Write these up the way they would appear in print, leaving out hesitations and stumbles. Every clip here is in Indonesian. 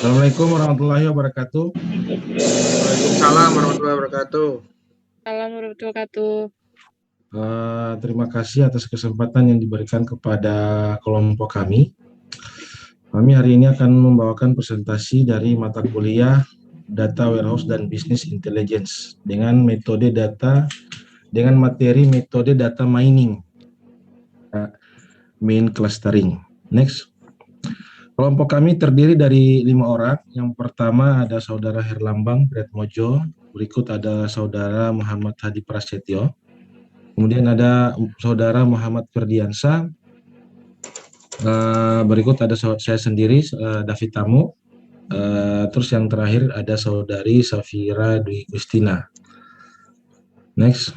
Assalamualaikum warahmatullahi wabarakatuh. Waalaikumsalam warahmatullahi wabarakatuh. Assalamualaikum warahmatullahi wabarakatuh. Terima kasih atas kesempatan yang diberikan kepada kelompok kami. Kami hari ini akan membawakan presentasi dari mata kuliah Data Warehouse dan Business Intelligence dengan metode data, dengan materi metode data mining, main clustering. Next. Kelompok kami terdiri dari 5 orang. Yang pertama ada Saudara Herlambang Priatmojo, berikut ada Saudara Muhammad Hadi Prasetyo, kemudian ada Saudara Muhammad Ferdiansa, berikut ada saya sendiri, David Tamu, terus yang terakhir ada Saudari Safira Dwi Gustina. Next.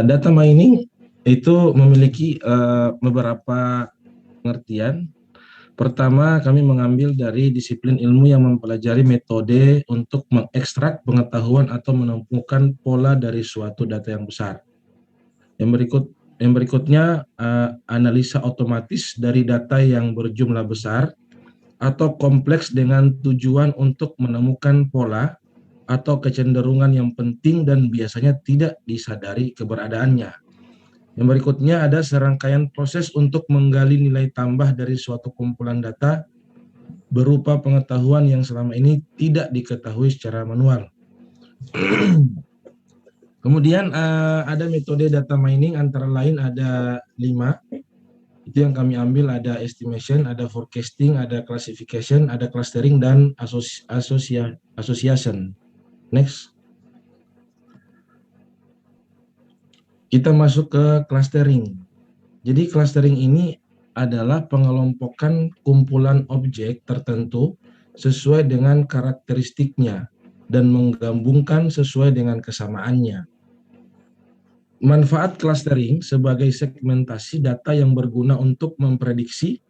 Data mining itu memiliki beberapa pengertian. Pertama, kami mengambil dari disiplin ilmu yang mempelajari metode untuk mengekstrak pengetahuan atau menemukan pola dari suatu data yang besar. Yang berikutnya, analisa otomatis dari data yang berjumlah besar atau kompleks dengan tujuan untuk menemukan pola atau kecenderungan yang penting dan biasanya tidak disadari keberadaannya. Yang berikutnya ada serangkaian proses untuk menggali nilai tambah dari suatu kumpulan data berupa pengetahuan yang selama ini tidak diketahui secara manual. Kemudian ada metode data mining, antara lain ada 5. Itu yang kami ambil, ada estimation, ada forecasting, ada classification, ada clustering, dan association. Next. Kita masuk ke clustering. Jadi clustering ini adalah pengelompokan kumpulan objek tertentu sesuai dengan karakteristiknya dan menggabungkan sesuai dengan kesamaannya. Manfaat clustering sebagai segmentasi data yang berguna untuk memprediksi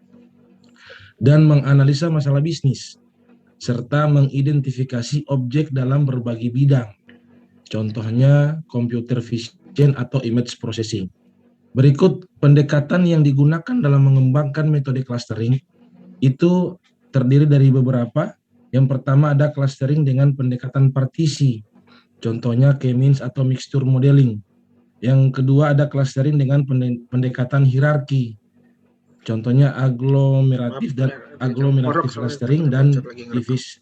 dan menganalisa masalah bisnis, serta mengidentifikasi objek dalam berbagai bidang. Contohnya computer vision atau image processing. Berikut pendekatan yang digunakan dalam mengembangkan metode clustering itu terdiri dari beberapa. Yang pertama ada clustering dengan pendekatan partisi, contohnya K-means atau mixture modeling. Yang kedua ada clustering dengan pendekatan hierarki, contohnya aglomeratif clustering dan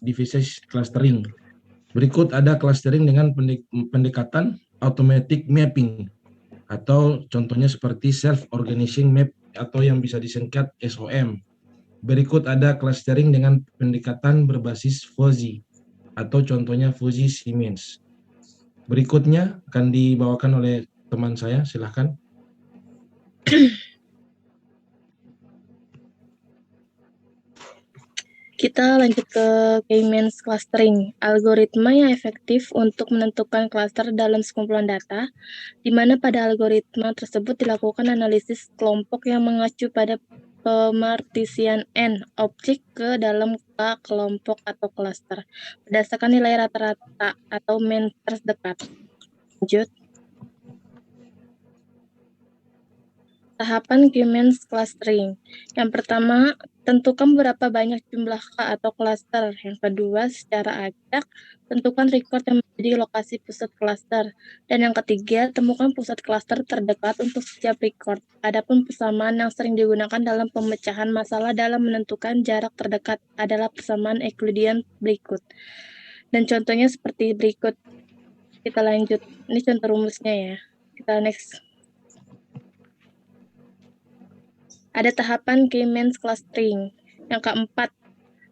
divisis clustering. Berikut ada clustering dengan pendekatan automatic mapping, atau contohnya seperti self-organizing map atau yang bisa disingkat SOM. Berikut ada clustering dengan pendekatan berbasis fuzzy, atau contohnya fuzzy Siemens. Berikutnya akan dibawakan oleh teman saya, silahkan. Kita lanjut ke K-means clustering, algoritma yang efektif untuk menentukan cluster dalam sekumpulan data, di mana pada algoritma tersebut dilakukan analisis kelompok yang mengacu pada pemartisian N objek ke dalam kelompok atau cluster berdasarkan nilai rata-rata atau mean terdekat. Lanjut. Tahapan K-means clustering. Yang pertama, tentukan berapa banyak jumlah K atau cluster. Yang kedua, secara acak, tentukan record yang menjadi lokasi pusat cluster. Dan yang ketiga, temukan pusat cluster terdekat untuk setiap record. Adapun persamaan yang sering digunakan dalam pemecahan masalah dalam menentukan jarak terdekat adalah persamaan Euclidean berikut. Dan contohnya seperti berikut. Kita lanjut. Ini contoh rumusnya ya. Kita next. Ada tahapan K-means clustering. Yang keempat,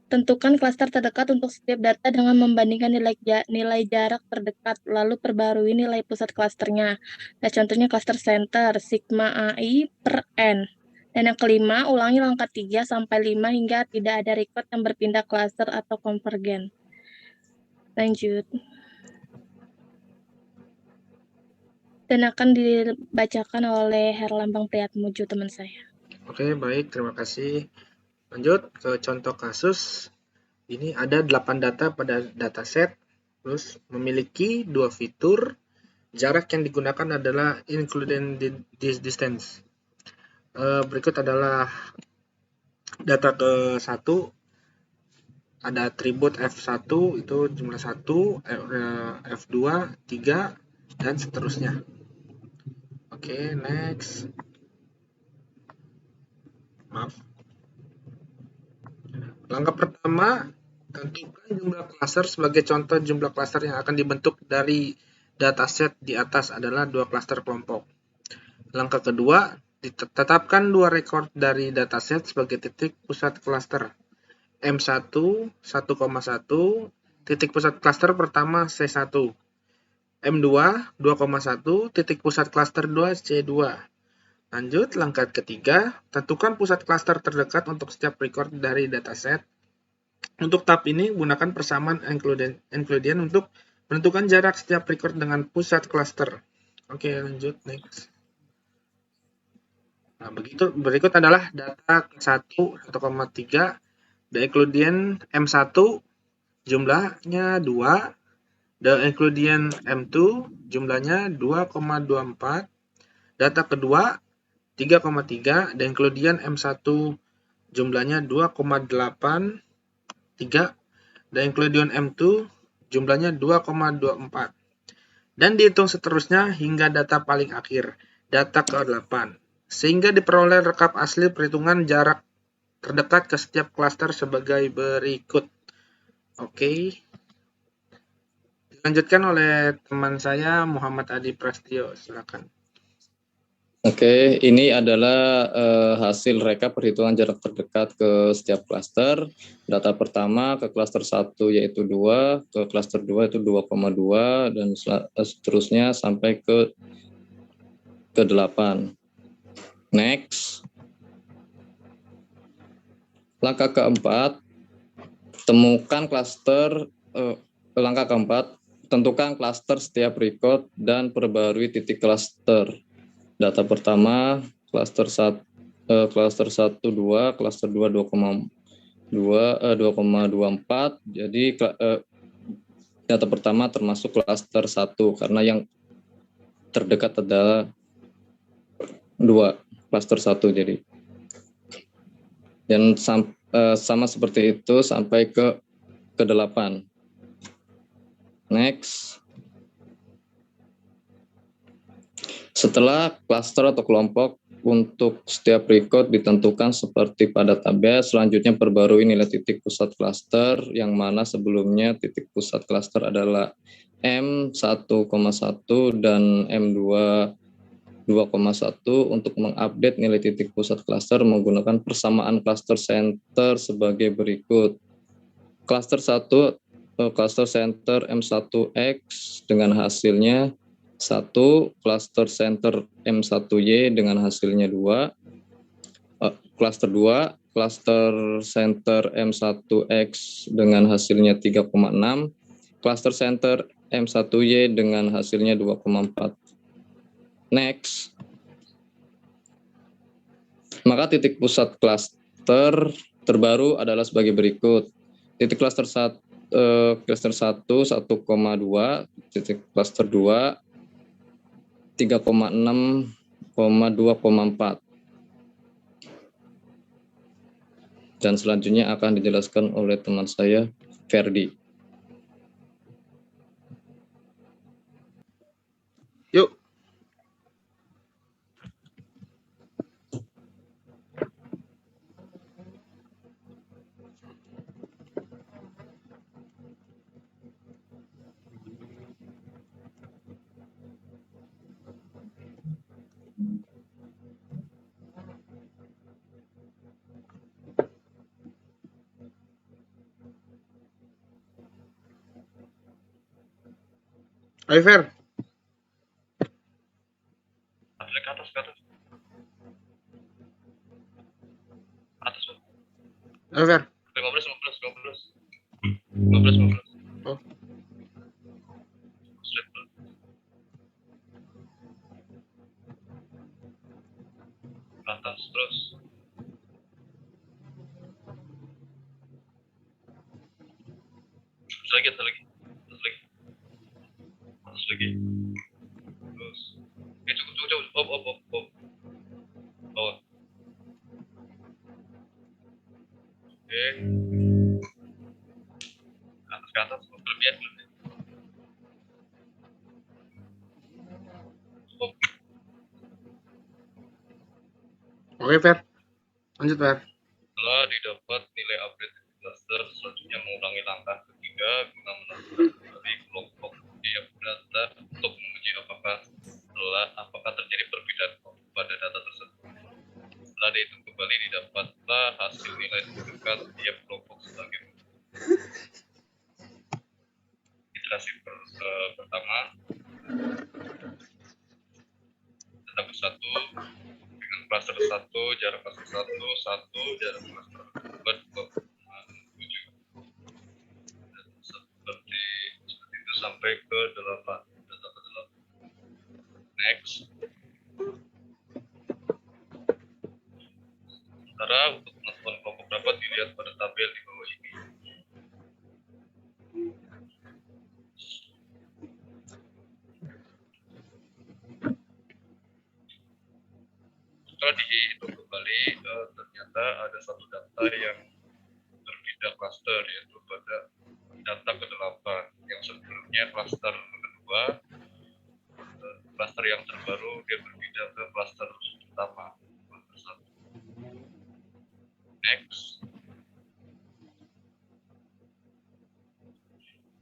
tentukan cluster terdekat untuk setiap data dengan membandingkan nilai jarak terdekat, lalu perbarui nilai pusat clusternya. Nah, contohnya cluster center, sigma AI per N. Dan yang kelima, ulangi langkah 3 sampai 5 hingga tidak ada record yang berpindah cluster atau konvergen. Lanjut. Dan akan dibacakan oleh Herlambang Priatmojo, teman saya. Oke, baik, terima kasih. Lanjut ke contoh kasus. Ini ada 8 data pada dataset, terus memiliki 2 fitur. Jarak yang digunakan adalah including distance. Berikut adalah data ke 1 ada atribut F1 itu jumlah 1, F2 3 dan seterusnya. Oke, next. Maaf. Langkah pertama, tentukan jumlah klaster. Sebagai contoh, jumlah klaster yang akan dibentuk dari dataset di atas adalah 2 klaster kelompok. Langkah kedua, tetapkan 2 record dari dataset sebagai titik pusat klaster. M1 1,1, titik pusat klaster pertama C1. M2 2,1, titik pusat klaster 2 C2. Lanjut, langkah ketiga, tentukan pusat klaster terdekat untuk setiap record dari dataset. Untuk tahap ini, gunakan persamaan Euclidean untuk menentukan jarak setiap record dengan pusat klaster. Oke, lanjut, next. Nah, berikut adalah data ke-1 1,3 the Euclidean M1 jumlahnya 2, the Euclidean M2 jumlahnya 2,24, data kedua 3,3, the Euclidean M1 jumlahnya 2,83, the Euclidean M2 jumlahnya 2,24. Dan dihitung seterusnya hingga data paling akhir, data ke-8. Sehingga diperoleh rekap asli perhitungan jarak terdekat ke setiap klaster sebagai berikut. Oke. Dilanjutkan oleh teman saya Muhammad Adi Prastio, silakan. Oke, ini adalah hasil rekap perhitungan jarak terdekat ke setiap klaster. Data pertama ke klaster 1 yaitu 2, ke klaster 2 itu 2,2 dan seterusnya sampai ke 8. Next. Langkah keempat, temukan klaster. Langkah keempat, tentukan klaster setiap record dan perbarui titik klaster. Data pertama, klaster 1 2, klaster 2 2,24. Jadi data pertama termasuk klaster 1 karena yang terdekat adalah 2, klaster 1 jadi. Dan sama seperti itu sampai ke 8. Next. Setelah klaster atau kelompok untuk setiap record ditentukan seperti pada tabel, selanjutnya perbarui nilai titik pusat klaster yang mana sebelumnya titik pusat klaster adalah M1,1 dan M2 2,1 untuk mengupdate nilai titik pusat klaster menggunakan persamaan cluster center sebagai berikut. Cluster 1 cluster center M1X dengan hasilnya 1, cluster center M1Y dengan hasilnya 2, cluster 2, cluster center M1X dengan hasilnya 3,6, cluster center M1Y dengan hasilnya 2,4. Next. Maka titik pusat cluster terbaru adalah sebagai berikut. Titik cluster 1 1,2, titik cluster 2 3,6,2,4. Dan selanjutnya akan dijelaskan oleh teman saya, Ferdi. Yuk. Ayo Fer. Ke atas. Ayo Fer. 15. Oh. Atas terus. Terus lagi. Terus. Oke, cukup. Bawah. Oke. Atas ke atas kelebihan dulu. Oke, Fer. Lanjut, Fer. Setelah didapat nilai update cluster, selanjutnya mengulangi langkah ketiga guna menentukan kembali kelompok tiap data untuk menguji apakah terjadi perbedaan pada data tersebut. Setelah dihitung kembali, didapatlah hasil nilai terdekat tiap kelompok sebagai iterasi pertama. Data satu dengan cluster 1, jarak cluster 1, jarak cluster 2, 2,7. Dan seperti itu sampai ke 8. Data ke 8. Next. Sementara untuk penentuan kelompok dapat dilihat pada tabel di bawah ini. Setelah dihitung kembali, ternyata ada satu data yang berbeda cluster, yaitu pada data ke-8 yang sebelumnya cluster kedua, cluster yang terbaru dia berbeda ke cluster pertama, cluster 1. Next.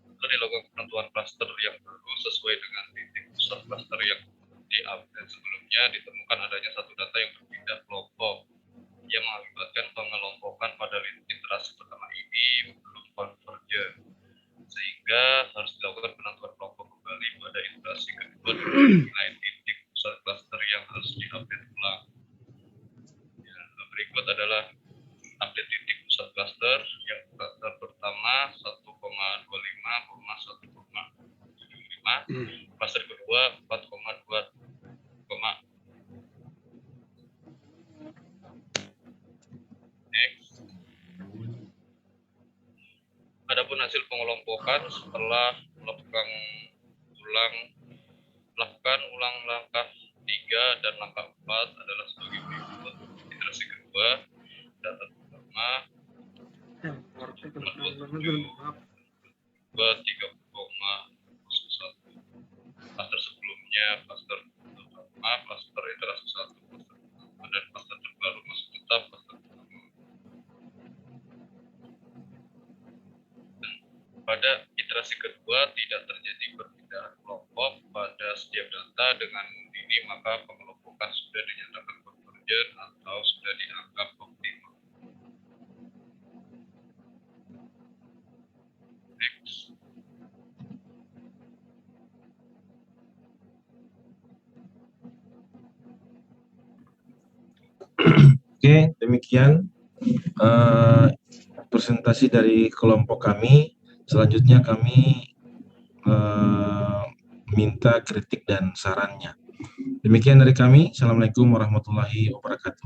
Setelah dilakukan penentuan cluster yang baru sesuai dengan titik pusat cluster yang di-update sebelumnya, ditemukan adanya satu data yang berbeda kelompok yang mengakibatkan pengelompokan pada iterasi pertama ini belum convergen, sehingga harus dilakukan penentuan kelompok kembali pada iterasi kedua dengan nilai titik pusat cluster yang harus di-update ulang. Ya, berikut adalah update titik pusat cluster. Yang cluster pertama 1,25,1,75, cluster kedua 4,2. Next. Adapun hasil pengelompokan setelah melakukan ulang langkah 3 dan langkah 4 adalah sebagai berikut. Iterasi kedua, data pertama 3,01. Cluster sebelumnya, cluster pertama, cluster iterasi 1, cluster pertama, dan cluster terbaru masuk tetap cluster pertama. Pada iterasi kedua tidak terjadi perbedaan kelompok pada setiap data. Dengan ini maka pengelompokan sudah dinyatakan convergen atau sudah dianggap optimal. Next. Oke, demikian presentasi dari kelompok kami. Selanjutnya kami minta kritik dan sarannya. Demikian dari kami. Assalamualaikum warahmatullahi wabarakatuh.